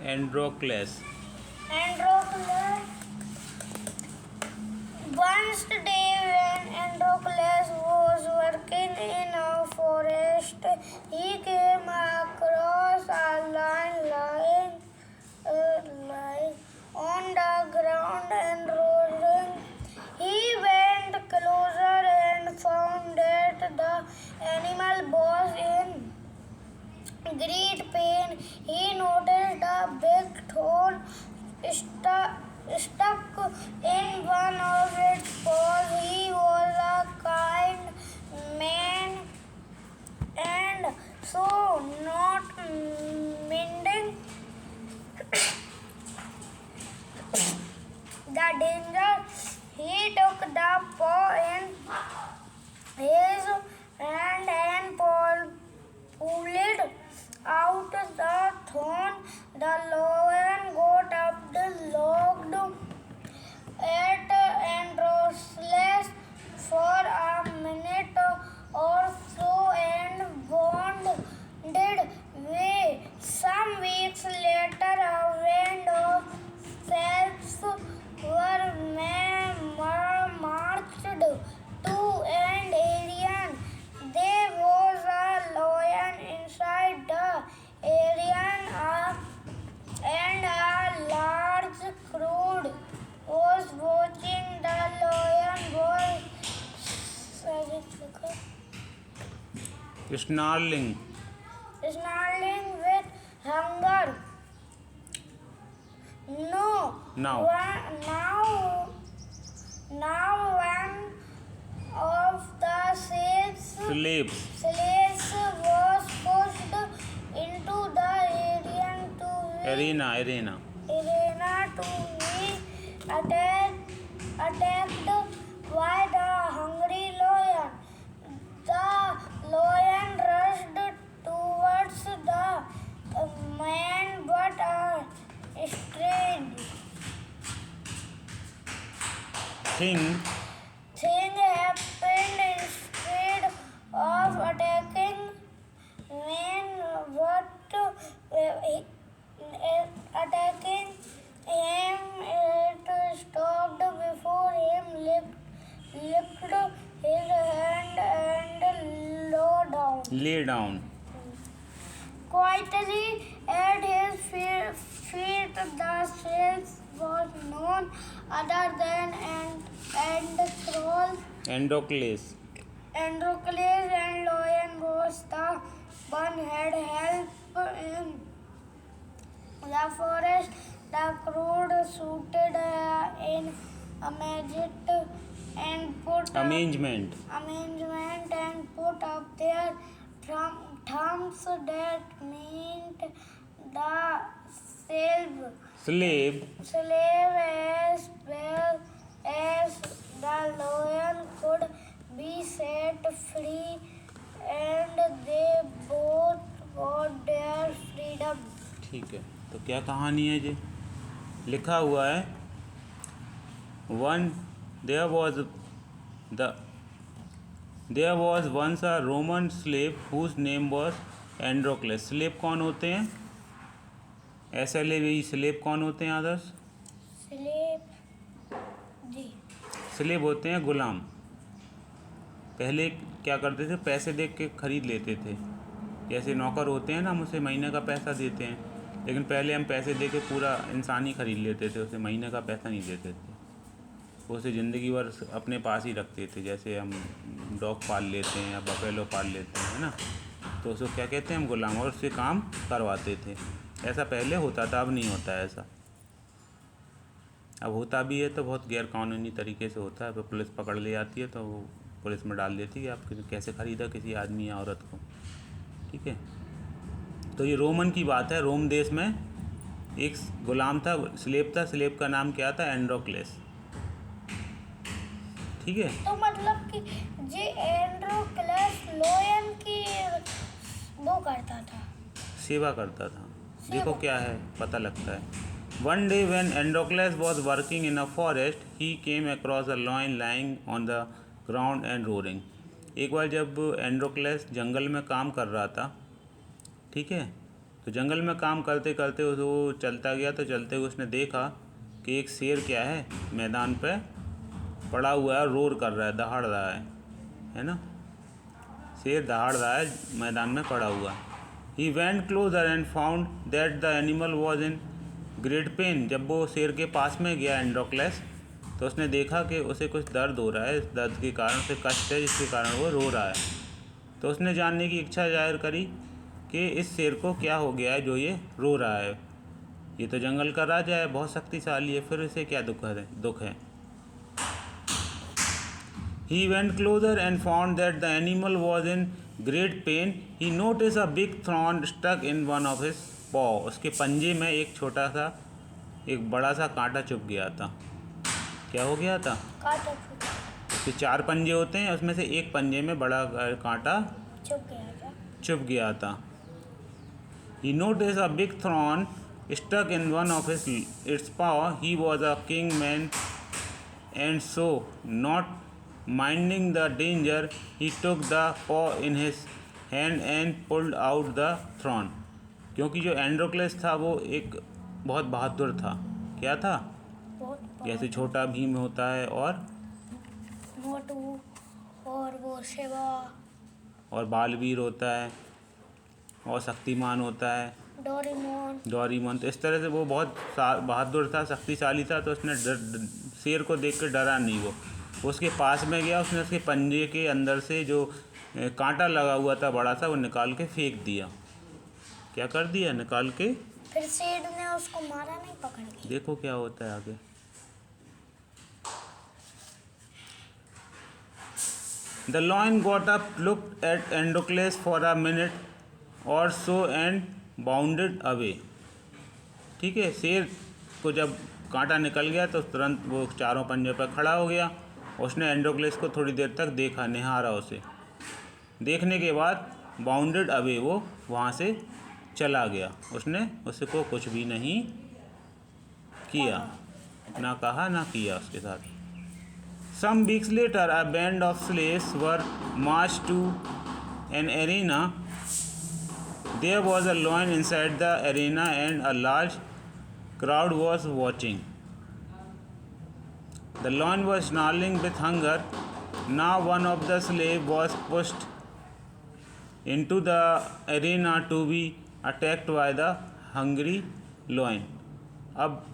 Androcles. Androcles. Once day when Androcles was working in a forest, he came across a lion lying on the ground and roaring. He went closer and found that the animal was in great pain. He noticed a big thorn stuck in one of its paws. He was a kind man and so not minding the danger. He took the paw in his hand and pulled out the thorn. The lion got up and looked at Androcles for a minute or so and wandered away. Some weeks later, a band of Celts were marched to an area. There was a lion inside the area and a large crowd was watching. The lion was Snarling. snarling with hunger. Now one of the Slaves. slaves was pushed into the arena to be attacked by the hungry lion. The lion rushed towards the man, but a strange Thing happened. Instead of attacking attacking him, it stopped before him, licked his hand and lay down. quietly at his feet. The slave was none other than Androcles. Androcles, and lion was the one had helped in the forest. The crowd suited in Arrangement. and put up their thumbs. That meant the Slave. slave as well as the lion could be set free, and they both got their freedom. ठीक है, तो क्या कहानी है जी? लिखा हुआ है there was once a Roman slave whose name was Androcles. Slave कौन होते हैं? स्लेव कौन होते हैं आदर्श? स्लेव होते हैं गुलाम। पहले क्या करते थे, पैसे दे के खरीद लेते थे। जैसे नौकर होते हैं ना, हम उसे महीने का पैसा देते हैं, लेकिन पहले हम पैसे दे के पूरा इंसान ही खरीद लेते थे, उसे महीने का पैसा नहीं देते थे। उसे ज़िंदगी भर अपने पास ही रखते थे। जैसे हम डॉग पाल लेते हैं या बफेलो पाल लेते हैं, है ना, तो उसको क्या कहते हैं, हम गुलाम, और उससे काम करवाते थे। ऐसा पहले होता था, अब नहीं होता है ऐसा। अब होता भी है तो बहुत गैरकानूनी तरीके से होता है। तो पुलिस पकड़ ले जाती है तो वो पुलिस में डाल देती है कि आप कैसे ख़रीदा किसी आदमी या औरत को। ठीक है, तो ये रोमन की बात है। रोम देश में एक गुलाम था, स्लेव था। स्लेव का नाम क्या था? एंड्रोक्लेस। ठीक है, तो मतलब कि जे एंड्रोक्लेस लोयन की वो करता था, सेवा करता था। देखो क्या है, पता लगता है। One day when Androcles was working in a forest, he came across a lion lying on the ground and roaring. एक बार जब एंड्रोक्लेस जंगल में काम कर रहा था, ठीक है, तो तो जंगल में काम करते करते वो चलता गया, तो चलते हुए उसने देखा कि एक शेर क्या है, मैदान पे पड़ा हुआ है, रोर कर रहा है, दहाड़ रहा है ना। शेर दहाड़ रहा है, मैदान में पड़ा हुआ है। He went closer and found that the animal was in great pen. जब वो शेर के पास में गया एंड्रोक्लस, तो उसने देखा कि उसे कुछ दर्द हो रहा है, इस दर्द के कारण उसे कष्ट है, जिसके कारण वो रो रहा है। तो उसने जानने की इच्छा जाहिर करी कि इस शेर को क्या हो गया है जो ये रो रहा है। ये तो जंगल का राजा है, बहुत शक्तिशाली है, फिर इसे क्या दुख है। He went closer and found that the animal was in great pain. He noticed a big thorn stuck in one of his paw. उसके पंजे में एक बड़ा सा कांटा चुभ गया था। क्या हो गया था? कांटा उसके 4 पंजे होते हैं, उसमें से एक पंजे में बड़ा कांटा चुभ गया था। He noticed a big thorn stuck in one of its paw. He was a king man, and so not minding the danger, he took the paw in his hand and pulled out the thorn. क्योंकि जो एंड्रोक्लस था वो एक बहुत बहादुर था। क्या था? जैसे छोटा भीम होता है और मोटू और वो शिवा और बालवीर होता है और शक्तिमान होता है डोरेमोन। तो इस तरह से वो बहुत बहादुर था, शक्तिशाली था। तो उसने शेर को देख कर डरा नहीं। वो उसके पास में गया, उसने उसके पंजे के अंदर से जो कांटा लगा हुआ था बड़ा सा, वो निकाल के फेंक दिया। क्या कर दिया? निकाल के। फिर शेर ने उसको मारा नहीं, पकड़ के। देखो क्या होता है आगे। The lion got up, looked at Androcles for a minute or so and bounded away. ठीक है, शेर को जब कांटा निकल गया तो तुरंत वो चारों पंजों पर खड़ा हो गया। उसने एंड्रोक्लस को थोड़ी देर तक देखा, निहारा उसे। देखने के बाद बाउंडेड अवे, वो वहाँ से चला गया। उसने उसको कुछ भी नहीं किया, ना कहा ना किया उसके साथ। Some weeks later, a band of slaves were marched to an arena. There was a lion inside the arena and a large crowd was watching. The lion was snarling with hunger. Now one of the slaves was pushed into the arena to be attacked by the hungry lion. अब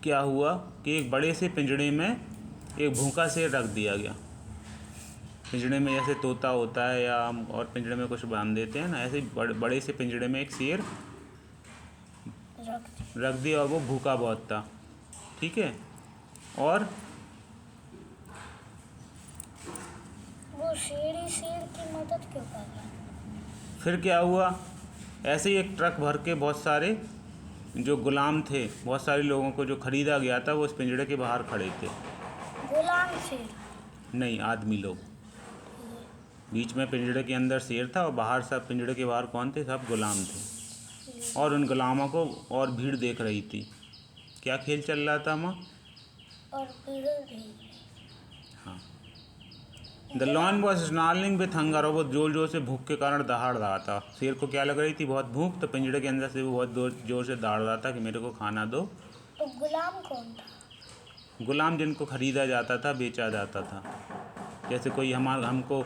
क्या हुआ कि एक बड़े से पिंजड़े में एक भूखा शेर रख दिया गया। पिंजड़े में जैसे तोता होता है या और पिंजड़े में कुछ बांध देते हैं ना, ऐसे बड़े से पिंजड़े में एक शेर रख दिया और वो भूखा बहुत था। ठीक है, और वो शेर की मदद क्यों कर रहा है? फिर क्या हुआ, ऐसे ही एक ट्रक भर के बहुत सारे जो गुलाम थे, बहुत सारे लोगों को जो ख़रीदा गया था, वो उस पिंजड़े के बाहर खड़े थे। गुलाम शेर? नहीं, आदमी लोग। बीच में पिंजड़े के अंदर शेर था और बाहर सब पिंजड़े के बाहर कौन थे? सब गुलाम थे। और उन गुलामों को और भीड़ देख रही थी। क्या खेल चल रहा था माँ? और हाँ। The lawn was snarling with hunger, और वो जोर जोर से भूख के कारण दहाड़ रहा था। शेर को क्या लग रही थी? बहुत भूख। तो पिंजड़े के अंदर से वो बहुत जोर से दहाड़ रहा था कि मेरे को खाना दो। तो गुलाम कौन था? गुलाम जिनको ख़रीदा जाता था, बेचा जाता था। जैसे कोई हमको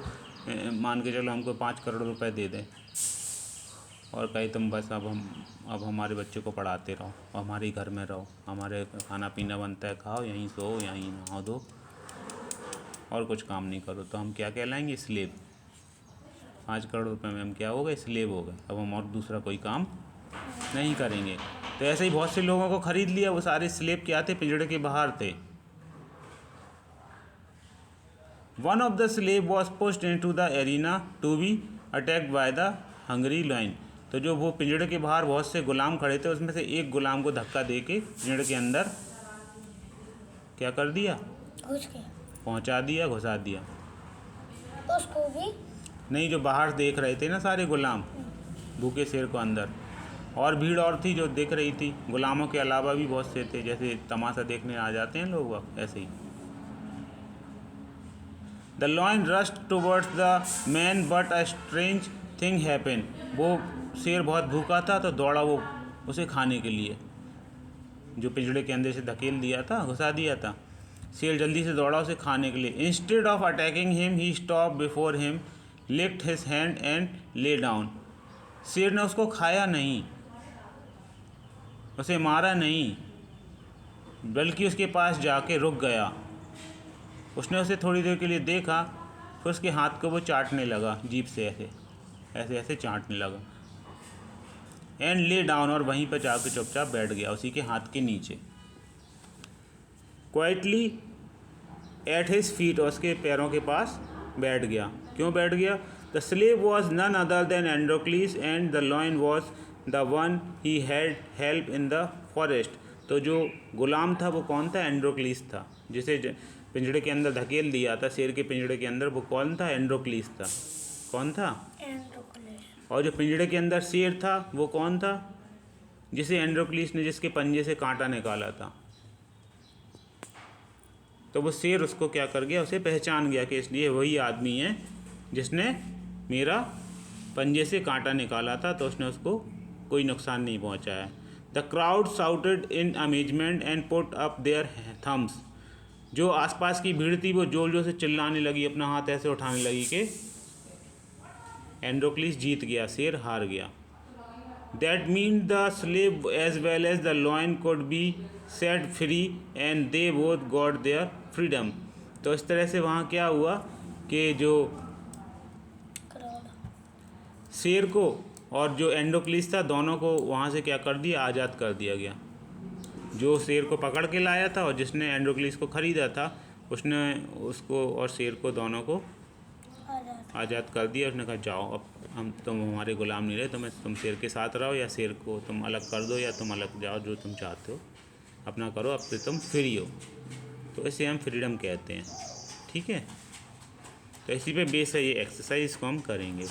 मान के चलो हमको 5 करोड़ रुपए दे दें और कहे तुम बस अब हमारे बच्चे को पढ़ाते रहो, हमारे घर में रहो, हमारे खाना पीना बनता है, खाओ, यहीं सो, यहीं नहा दो और कुछ काम नहीं करो, तो हम क्या कहलाएंगे? स्लेव। 5 करोड़ रुपए में हम क्या हो गए? स्लेव हो गए। अब हम और दूसरा कोई काम नहीं करेंगे। तो ऐसे ही बहुत से लोगों को ख़रीद लिया। वो सारे स्लेव क्या थे? पिंजड़े के बाहर थे। One of the slave was pushed into the arena to be attacked by the hungry lion. तो जो वो पिंजड़े के बाहर बहुत से गुलाम खड़े थे, उसमें से एक गुलाम को धक्का दे के पिंजड़े के अंदर क्या कर दिया? पहुंचा दिया, घुसा दिया। तो उसको भी नहीं, जो बाहर देख रहे थे ना सारे गुलाम, भूखे शेर को अंदर, और भीड़ और थी जो देख रही थी। गुलामों के अलावा भी बहुत से थे, जैसे तमाशा देखने आ जाते हैं लोग, ऐसे ही। The lion rushed towards the man, but a strange thing happen, वो शेर बहुत भूखा था तो दौड़ा वो उसे खाने के लिए, जो पिंजड़े के अंदर से धकेल दिया था, घुसा दिया था। शेर जल्दी से दौड़ा उसे खाने के लिए। Instead of attacking him he stop before him, lift his hand and lay down. शेर ने उसको खाया नहीं, उसे मारा नहीं, बल्कि उसके पास जाके रुक गया। उसने उसे थोड़ी देर के लिए देखा, फिर उसके हाथ को वो चाटने लगा, जीभ से ऐसे ऐसे ऐसे चाटने लगा। एंड ले डाउन, और वहीं पर जाके चुपचाप बैठ गया उसी के हाथ के नीचे। क्वाइटली एट हिज फीट, और उसके पैरों के पास बैठ गया। क्यों बैठ गया? The slave was none other than Androcles and the lion was the one he had help in the forest. तो जो गुलाम था वो कौन था? एंड्रोक्लिस था, जिसे पिंजड़े के अंदर धकेल दिया था, शेर के पिंजड़े के अंदर। वो कौन था? एंड्रोक्लिस था। कौन था? एंड्रोक्लिस। और जो पिंजड़े के अंदर शेर था वो कौन था? जिसे एंड्रोक्लिस ने, जिसके पंजे से कांटा निकाला था। तो वो शेर उसको क्या कर गया? उसे पहचान गया कि इसलिए वही आदमी है जिसने मेरा पंजे से कांटा निकाला था, तो उसने उसको कोई नुकसान नहीं पहुंचाया। The crowd shouted in amazement and put up their thumbs. जो आसपास की भीड़ थी वो जोर जोर से चिल्लाने लगी, अपना हाथ ऐसे उठाने लगी कि एंड्रोक्लिस जीत गया, शेर हार गया। That means the slave as well as the lion could be set free and they both got their freedom। तो इस तरह से वहाँ क्या हुआ कि जो शेर को और जो एंड्रोक्लिस था, दोनों को वहाँ से क्या कर दिया? आज़ाद कर दिया गया। जो शेर को पकड़ के लाया था और जिसने एंड्रोक्लिस को ख़रीदा था, उसने उसको और शेर को, दोनों को आज़ाद कर दिया। उसने कहा जाओ, अब तुम हमारे गुलाम नहीं रहे, तुम शेर के साथ रहो, या शेर को तुम अलग कर दो, या तुम अलग जाओ, जो तुम चाहते हो अपना करो, अब से तुम फ्री हो। तो इसे हम फ्रीडम कहते हैं। ठीक है, तो इसी पे बेस है ये एक्सरसाइज को हम करेंगे।